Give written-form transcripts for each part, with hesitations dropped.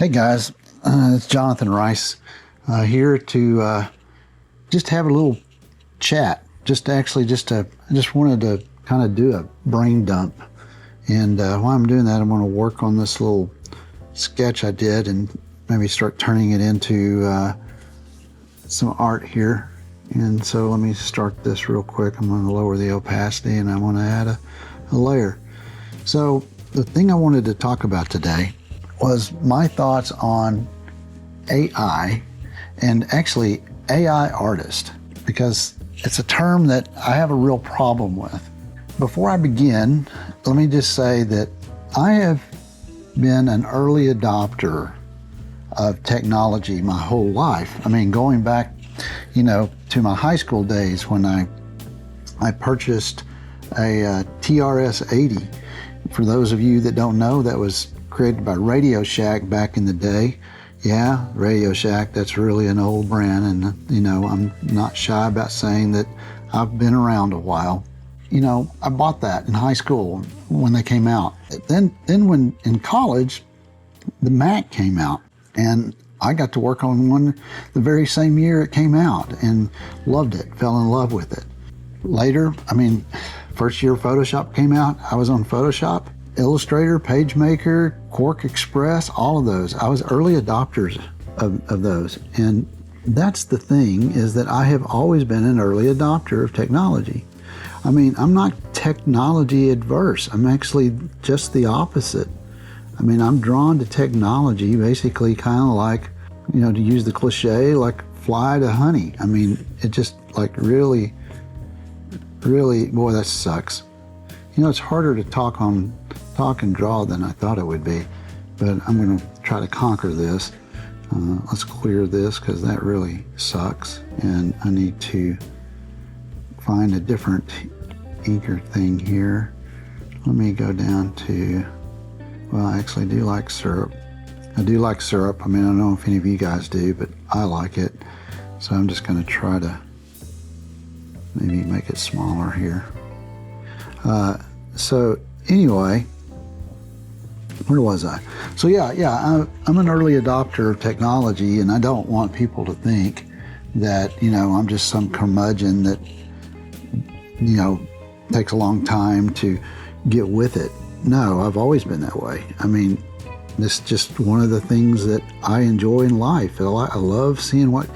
Hey guys, it's Jonathan Rice here to just have a little chat. I just wanted to kind of do a brain dump. And while I'm doing that, I'm going to work on this little sketch I did and maybe start turning it into some art here. And so let me start this real quick. I'm going to lower the opacity and I want to add a layer. So the thing I wanted to talk about today was my thoughts on AI, and actually AI artist, because it's a term that I have a real problem with. Before I begin, let me just say that I have been an early adopter of technology my whole life. I mean, going back, to my high school days when I purchased a TRS-80. For those of you that don't know, that was created by Radio Shack back in the day. Yeah, Radio Shack, that's really an old brand, and I'm not shy about saying that I've been around a while. I bought that in high school when they came out. Then when in college, the Mac came out, and I got to work on one the very same year it came out and loved it, fell in love with it. Later, first year Photoshop came out, I was on Photoshop, Illustrator, PageMaker, Quark Express, all of those. I was early adopters of those. And that's the thing, is that I have always been an early adopter of technology. I'm not technology adverse. I'm actually just the opposite. I'm drawn to technology, basically kind of like, to use the cliche, like fly to honey. It just like really, boy, that sucks. It's harder to talk and draw than I thought it would be, but I'm going to try to conquer this. Let's clear this because that really sucks, and I need to find a different inker thing here. Let me go down to, well, I actually do like syrup. I do like syrup. I don't know if any of you guys do, but I like it. So I'm just going to try to maybe make it smaller here. So anyway, where was I? So yeah, I'm an early adopter of technology, and I don't want people to think that, I'm just some curmudgeon that, takes a long time to get with it. No, I've always been that way. This is just one of the things that I enjoy in life. I love seeing what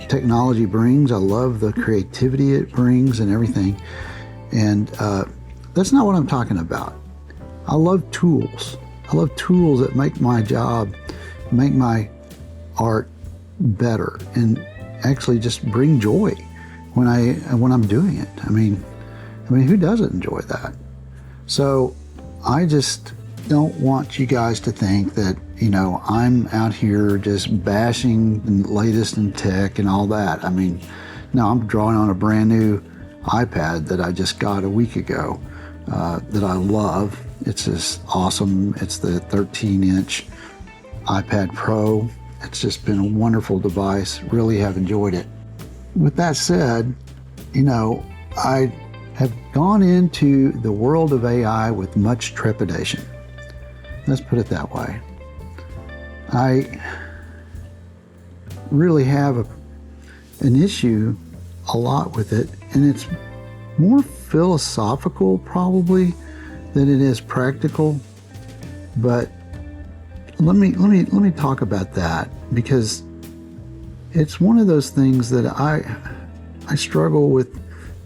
technology brings. I love the creativity it brings and everything. And that's not what I'm talking about. I love tools. I love tools that make my job, make my art better, and actually just bring joy when I'm doing it. Who doesn't enjoy that? So I just don't want you guys to think that, I'm out here just bashing the latest in tech and all that. No, I'm drawing on a brand new iPad that I just got a week ago that I love. It's just awesome. It's the 13-inch iPad Pro. It's just been a wonderful device. Really have enjoyed it. With that said, I have gone into the world of AI with much trepidation. Let's put it that way. I really have an issue a lot with it, and it's more philosophical probably than it is practical. But let me talk about that, because it's one of those things that I struggle with,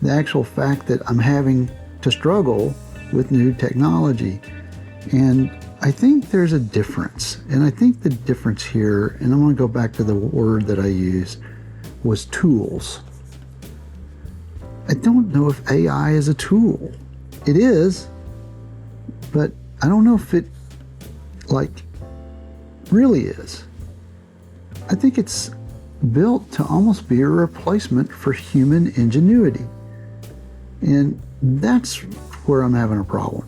the actual fact that I'm having to struggle with new technology. And I think there's a difference. And I think the difference here, and I'm going to go back to the word that I used, was tools. I don't know if AI is a tool. It is, but I don't know if it really is. I think it's built to almost be a replacement for human ingenuity. And that's where I'm having a problem.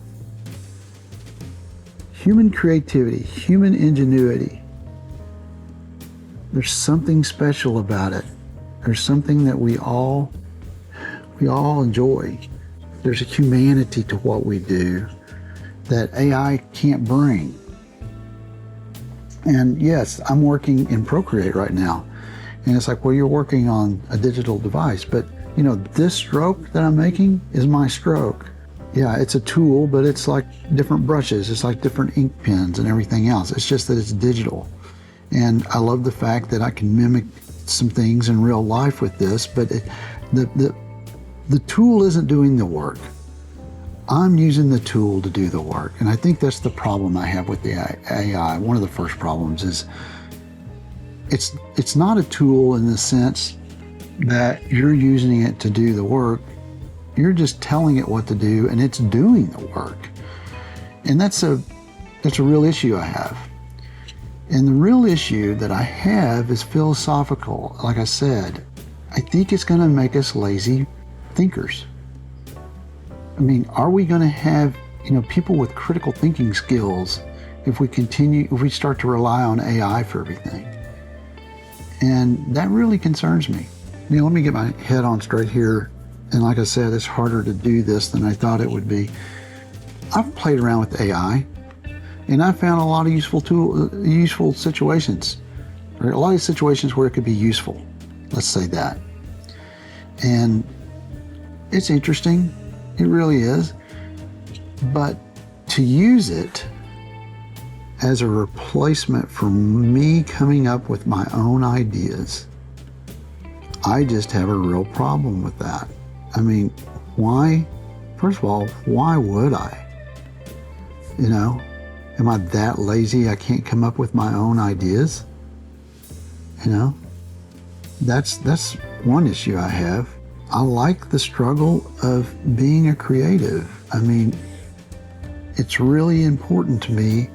Human creativity, human ingenuity. There's something special about it. There's something that we all enjoy. There's a humanity to what we do that AI can't bring. And yes, I'm working in Procreate right now. And it's like, well, you're working on a digital device, but you know, this stroke that I'm making is my stroke. Yeah, it's a tool, but it's like different brushes. It's like different ink pens and everything else. It's just that it's digital. And I love the fact that I can mimic some things in real life with this, but the tool isn't doing the work. I'm using the tool to do the work. And I think that's the problem I have with the AI. One of the first problems is it's not a tool in the sense that you're using it to do the work. You're just telling it what to do and it's doing the work. And that's a real issue I have. And the real issue that I have is philosophical. Like I said, I think it's going to make us lazy thinkers. I mean, are we going to have, you know, people with critical thinking skills if we start to rely on AI for everything? And that really concerns me. You know, let me get my head on straight here. And like I said, it's harder to do this than I thought it would be. I've played around with AI and I found a lot of useful situations, or a lot of situations where it could be useful. Let's say that. And it's interesting. It really is. But to use it as a replacement for me coming up with my own ideas, I just have a real problem with that. I mean, why? First of all, why would I? You know, am I that lazy I can't come up with my own ideas? You know, that's one issue I have. I like the struggle of being a creative. I mean, it's really important to me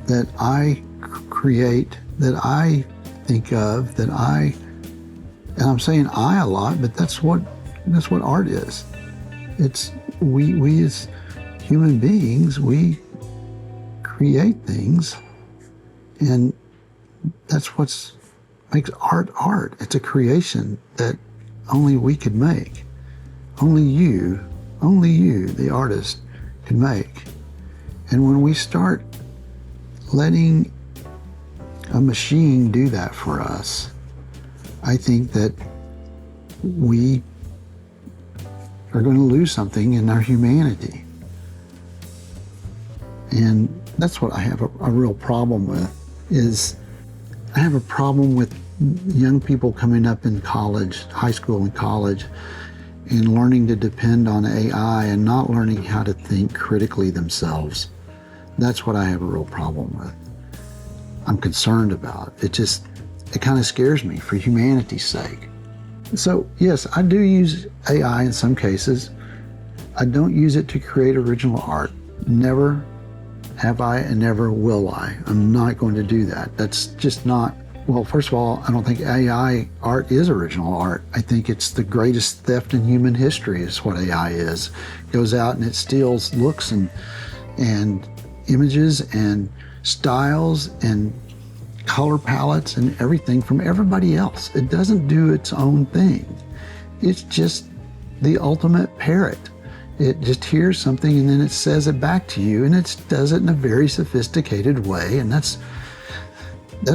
that I create, that I think of, and I'm saying I a lot, but that's what art is. It's we as human beings, we create things, and that's what makes art. It's a creation that only we could make. Only you, the artist, can make. And when we start letting a machine do that for us, I think that we are going to lose something in our humanity. And that's what I have a real problem with, is I have a problem with young people coming up in college, high school and college, and learning to depend on AI and not learning how to think critically themselves. That's what I have a real problem with. I'm concerned about. It kind of scares me for humanity's sake. So yes, I do use AI in some cases. I don't use it to create original art. Never have I and never will I. I'm not going to do that. That's just not, well, first of all, I don't think AI art is original art. I think it's the greatest theft in human history is what AI is. It goes out and it steals looks and images and styles and color palettes and everything from everybody else. It doesn't do its own thing. It's just the ultimate parrot. It just hears something and then it says it back to you, and it does it in a very sophisticated way, and that's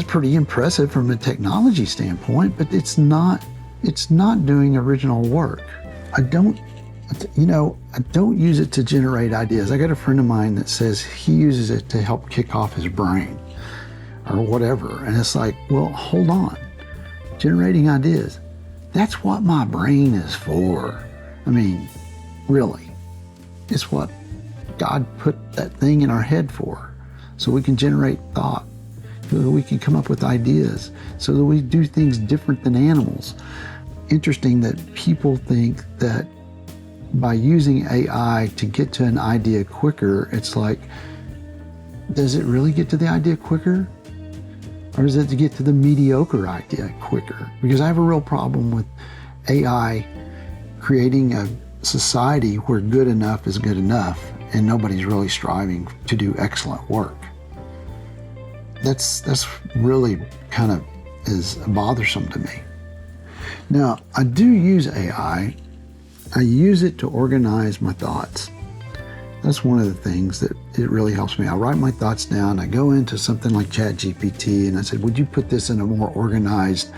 pretty impressive from a technology standpoint, but it's not doing original work. I don't use it to generate ideas. I got a friend of mine that says he uses it to help kick off his brain or whatever. And it's like, well, hold on. Generating ideas, that's what my brain is for. I mean, really, it's what God put that thing in our head for, so we can generate thought, so that we can come up with ideas, so that we do things different than animals. Interesting that people think that by using AI to get to an idea quicker, it's like, does it really get to the idea quicker? Or is it to get to the mediocre idea quicker? Because I have a real problem with AI creating a society where good enough is good enough and nobody's really striving to do excellent work. That's really kind of is bothersome to me. Now, I do use AI. I use it to organize my thoughts. that's one of the things that it really helps me. I write my thoughts down. I go into something like ChatGPT and I said, would you put this in a more organized,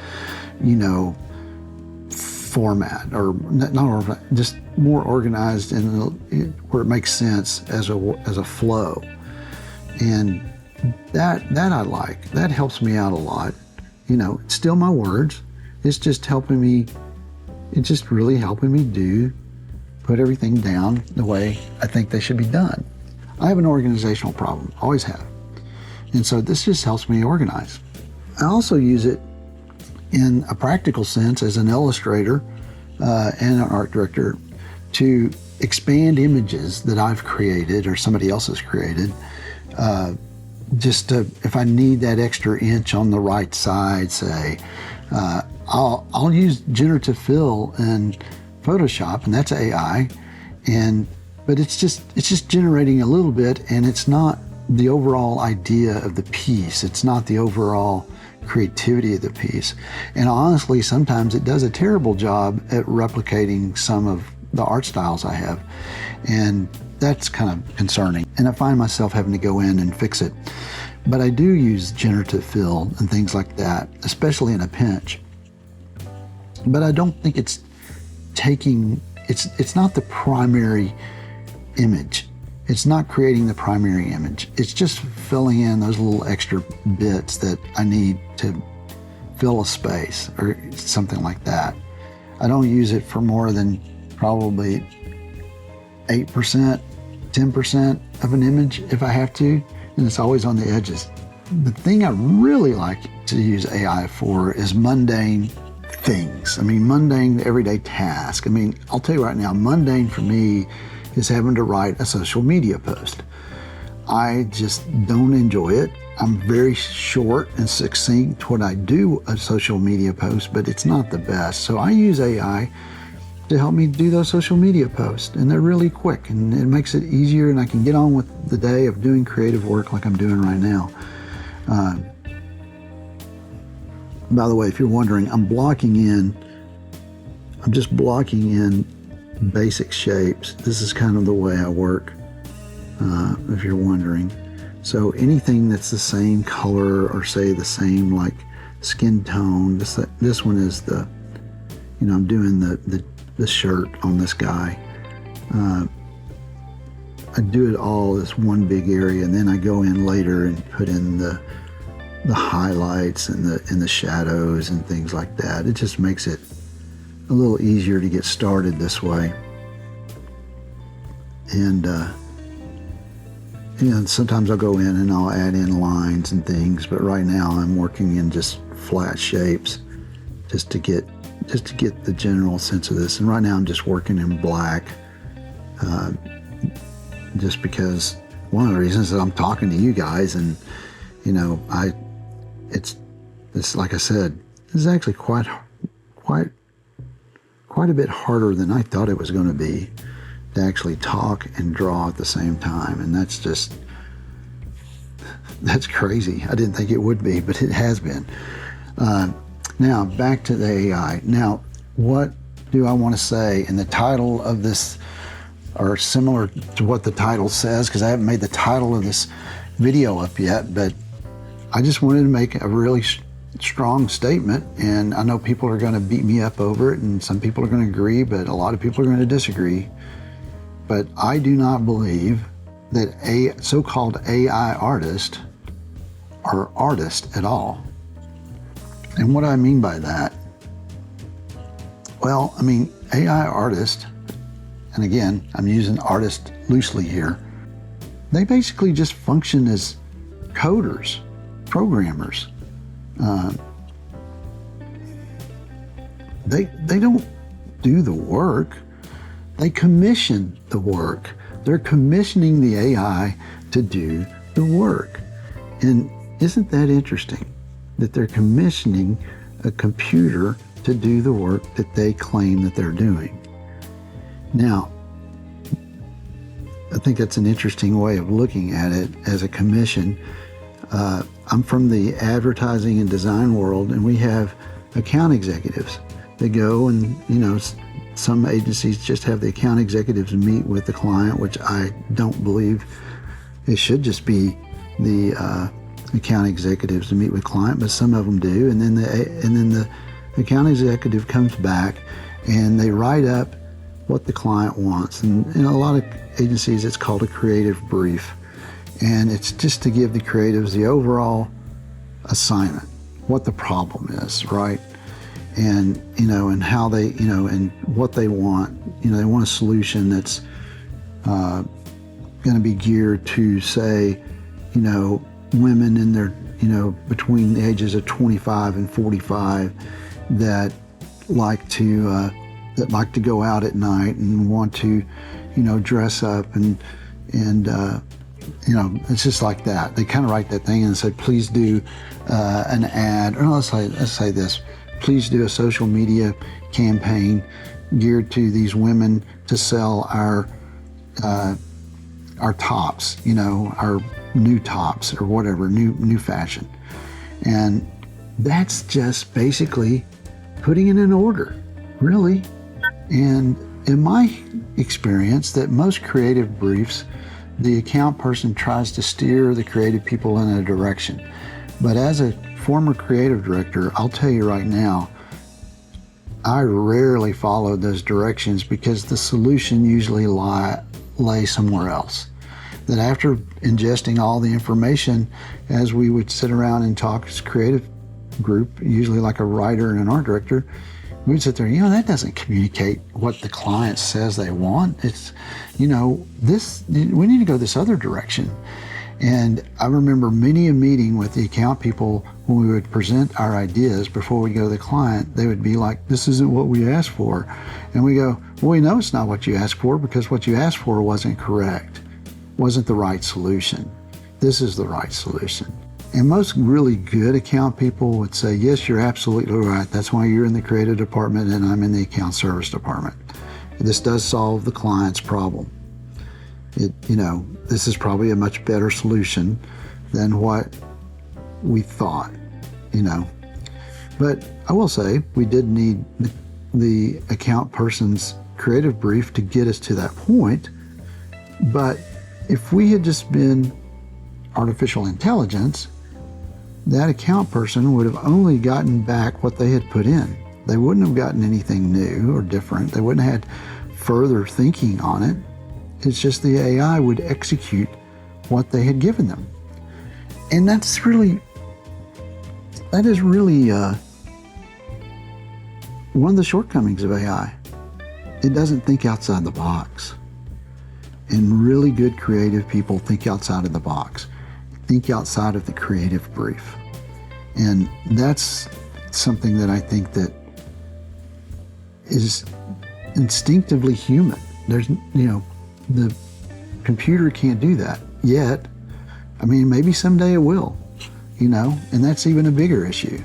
format, or not just more organized and where it makes sense as a flow. And that I like. That helps me out a lot. It's still my words. It's just helping me. It's just really helping me put everything down the way I think they should be done. I have an organizational problem, always have. And so this just helps me organize. I also use it in a practical sense as an illustrator and an art director to expand images that I've created or somebody else has created. If I need that extra inch on the right side, say, I'll use generative fill in Photoshop, and that's AI, but it's just generating a little bit, and it's not the overall idea of the piece. It's not the overall creativity of the piece. And honestly, sometimes it does a terrible job at replicating some of the art styles I have, and that's kind of concerning. And I find myself having to go in and fix it. But I do use generative fill and things like that, especially in a pinch. But I don't think it's not the primary image. It's not creating the primary image. It's just filling in those little extra bits that I need to fill a space or something like that. I don't use it for more than probably 8%, 10% of an image if I have to, and it's always on the edges. The thing I really like to use AI for is mundane things. mundane everyday task. I'll tell you right now, mundane for me is having to write a social media post. I just don't enjoy it. I'm very short and succinct when I do a social media post, but it's not the best. So I use AI to help me do those social media posts, and they're really quick, and it makes it easier, and I can get on with the day of doing creative work like I'm doing right now. By the way, if you're wondering, I'm just blocking in basic shapes. This is kind of the way I work, if you're wondering. So anything that's the same color or say the same like skin tone, this one is the, I'm doing the shirt on this guy. I do it all as one big area, and then I go in later and put in the highlights and the shadows and things like that. It just makes it a little easier to get started this way. And sometimes I'll go in and I'll add in lines and things, but right now I'm working in just flat shapes just to get the general sense of this. And right now I'm just working in black, just because one of the reasons that I'm talking to you guys, and it's like I said, this is actually quite a bit harder than I thought it was going to be, to actually talk and draw at the same time. And that's crazy. I didn't think it would be, but it has been. Now back to the AI. Now, what do I want to say in the title of this, or similar to what the title says, because I haven't made the title of this video up yet, but I just wanted to make a really strong statement, and I know people are going to beat me up over it, and some people are going to agree, but a lot of people are going to disagree. But I do not believe that so-called AI artists are artists at all. And what do I mean by that? Well, AI artists, and again, I'm using artist loosely here, they basically just function as coders, programmers. They don't do the work. They commission the work. They're commissioning the AI to do the work. And isn't that interesting that they're commissioning a computer to do the work that they claim that they're doing? Now, I think that's an interesting way of looking at it as a commission. I'm from the advertising and design world, and we have account executives that go and, some agencies just have the account executives meet with the client, which I don't believe. It should just be the account executives to meet with client, but some of them do. And then the account executive comes back and they write up what the client wants. And in a lot of agencies, it's called a creative brief. And it's just to give the creatives the overall assignment, what the problem is, right? And, and how they, and what they want. They want a solution that's going to be geared to, say, women in their, between the ages of 25 and 45 that like to go out at night and want to, dress up and it's just like that. They kind of write that thing and say, please do an ad, or let's say this, please do a social media campaign geared to these women to sell our tops, our new tops or whatever, new fashion. And that's just basically putting it in order, really. And in my experience, that most creative briefs, the account person tries to steer the creative people in a direction. But as a former creative director, I'll tell you right now, I rarely followed those directions because the solution usually lay somewhere else. That after ingesting all the information, as we would sit around and talk as a creative group, usually like a writer and an art director, we'd sit there, that doesn't communicate what the client says they want. It's, this, we need to go this other direction. And I remember many a meeting with the account people when we would present our ideas before we go to the client, they would be like, this isn't what we asked for. And we go, well, we know it's not what you asked for because what you asked for wasn't correct, wasn't the right solution. This is the right solution. And most really good account people would say, yes, you're absolutely right. That's why you're in the creative department and I'm in the account service department. This does solve the client's problem. This is probably a much better solution than what we thought, But I will say we did need the account person's creative brief to get us to that point. But if we had just been artificial intelligence, that account person would have only gotten back what they had put in. They wouldn't have gotten anything new or different. They wouldn't have had further thinking on it. It's just the AI would execute what they had given them. And that is really one of the shortcomings of AI. It doesn't think outside the box. And really good creative people think outside of the box. Think outside of the creative brief. And that's something that I think that is instinctively human. There's, the computer can't do that yet. I mean, maybe someday it will, and that's even a bigger issue.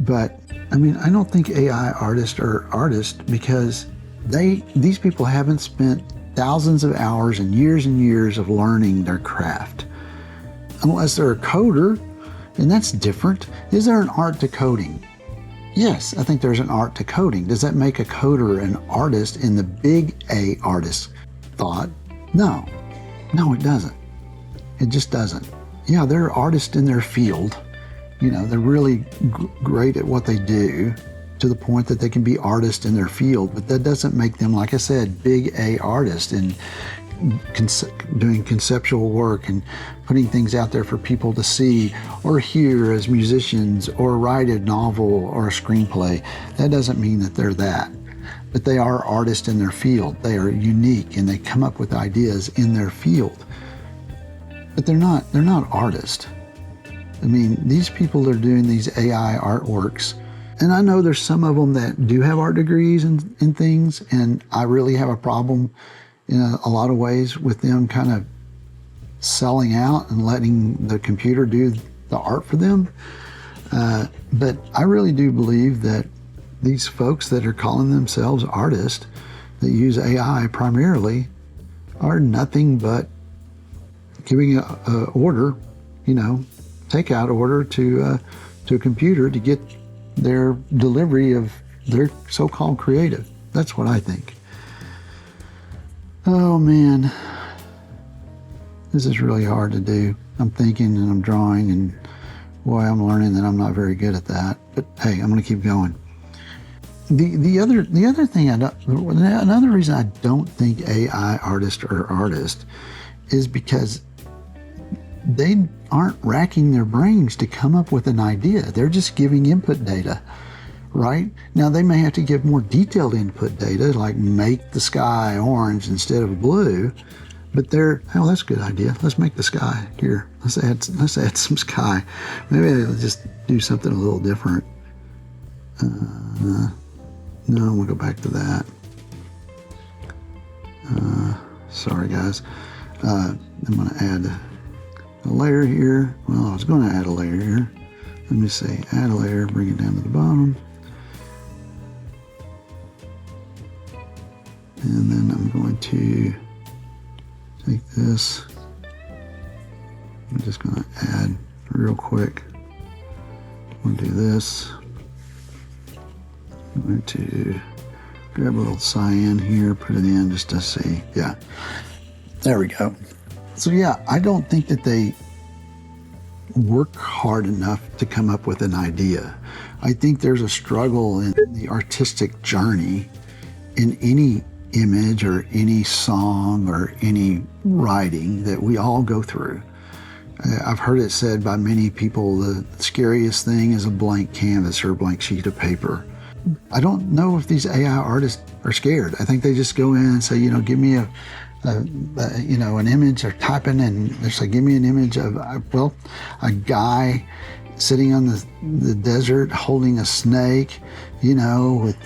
But I mean, I don't think AI artists are artists because these people haven't spent thousands of hours and years of learning their craft. Unless they're a coder, and that's different. Is there an art to coding? Yes, I think there's an art to coding. Does that make a coder an artist in the big A artist thought? No, it doesn't. It just doesn't. Yeah, they're artists in their field. They're really great at what they do to the point that they can be artists in their field, but that doesn't make them, like I said, big A artists and doing conceptual work and putting things out there for people to see or hear as musicians or write a novel or a screenplay. That doesn't mean that they're that. But they are artists in their field. They are unique and they come up with ideas in their field. But they're not artists. I mean, these people are doing these AI artworks. And I know there's some of them that do have art degrees and things, and I really have a problem in a lot of ways with them kind of selling out and letting the computer do the art for them. But I really do believe that these folks that are calling themselves artists that use AI primarily are nothing but giving a order, takeout order to a computer to get their delivery of their so-called creative. That's what I think. Oh man, this is really hard to do. I'm thinking and I'm drawing, and boy, I'm learning that I'm not very good at that. But hey, I'm going to keep going. The other thing another reason I don't think AI artists are artists is because they aren't racking their brains to come up with an idea. They're just giving input data, right? Now they may have to give more detailed input data, like make the sky orange instead of blue. But oh, that's a good idea. Let's make the sky here. Let's add some sky. Maybe they'll just do something a little different. No, we'll go back to that. Sorry guys. I'm going to add a layer here. Well, I was going to add a layer here. Let me see. Add a layer. Bring it down to the bottom. And then I'm going to take this. I'm just going to add real quick. I'm going to do this. I'm going to grab a little cyan here, put it in just to see. Yeah, there we go. So yeah, I don't think that they work hard enough to come up with an idea. I think there's a struggle in the artistic journey in any image or any song or any writing that we all go through. I've heard it said by many people, the scariest thing is a blank canvas or a blank sheet of paper. I don't know if these AI artists are scared. I think they just go in and say, give me an image, or type in and they say, give me an image of, a guy sitting on the desert holding a snake, with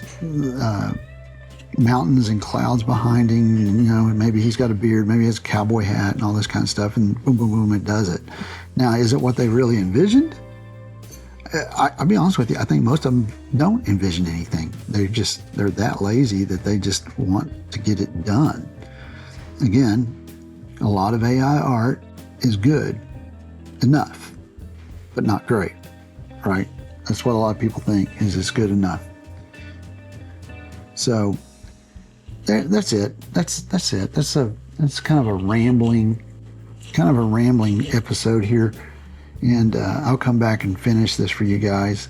mountains and clouds behind him, maybe he's got a beard, maybe he has a cowboy hat and all this kind of stuff, and boom, boom, boom, it does it. Now, is it what they really envisioned? I'll be honest with you, I think most of them don't envision anything. They're that lazy that they just want to get it done. Again, a lot of AI art is good enough, but not great, right? That's what a lot of people think, is it's good enough. So that's it. That's it. That's kind of a rambling episode here. And I'll come back and finish this for you guys.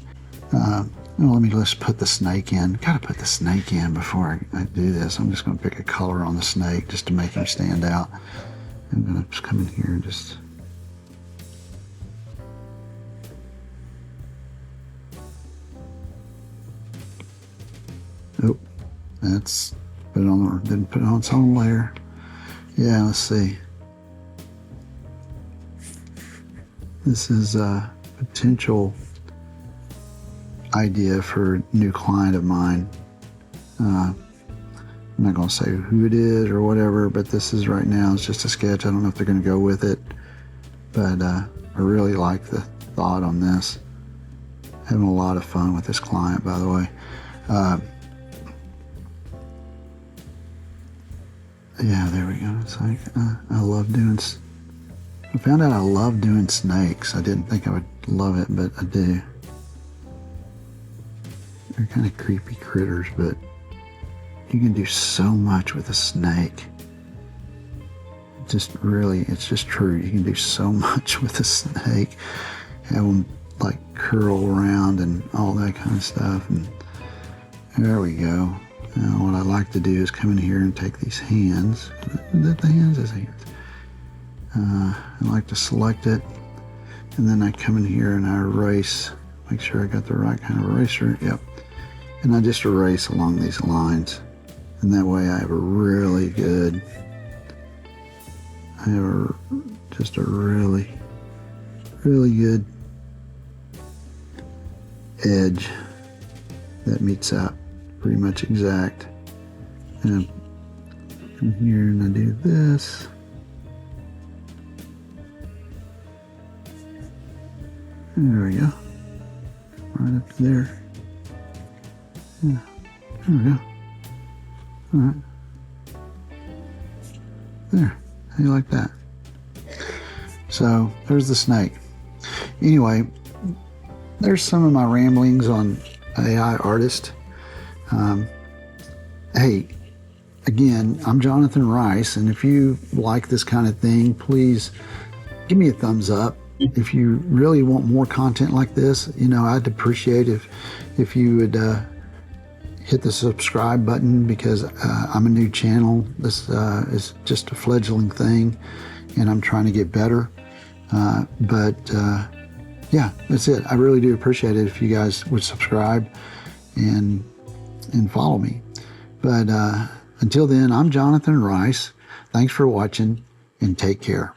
Let me just put the snake in. Gotta put the snake in before I do this. I'm just gonna pick a color on the snake just to make him stand out. I'm gonna just come in here and just... Oh, that's... didn't put it on its own layer. Yeah, let's see. This is a potential idea for a new client of mine. I'm not going to say who it is or whatever, but this is right now, it's just a sketch. I don't know if they're going to go with it, but I really like the thought on this. Having a lot of fun with this client, by the way. Yeah, there we go. It's like, I love doing... I found out I love doing snakes. I didn't think I would love it, but I do. They're kind of creepy critters, but you can do so much with a snake. It's just true. You can do so much with a snake. Have them like curl around and all that kind of stuff. And there we go. Now what I like to do is come in here and take these hands. Is that the hands? That's the hands. I like to select it, and then I come in here and I erase, make sure I got the right kind of eraser. Yep. And I just erase along these lines, and that way I have really good good edge that meets up pretty much exact. And I come here and I do this. There we go. Right up to there. Yeah. There we go. All right. There. How do you like that? So there's the snake. Anyway, there's some of my ramblings on AI artist. hey, again, I'm Jonathan Rice, and if you like this kind of thing, please give me a thumbs up. If you really want more content like this, I'd appreciate if you would hit the subscribe button, because I'm a new channel. This is just a fledgling thing, and I'm trying to get better. Yeah, that's it. I really do appreciate it if you guys would subscribe and follow me. But until then, I'm Jonathan Rice. Thanks for watching, and take care.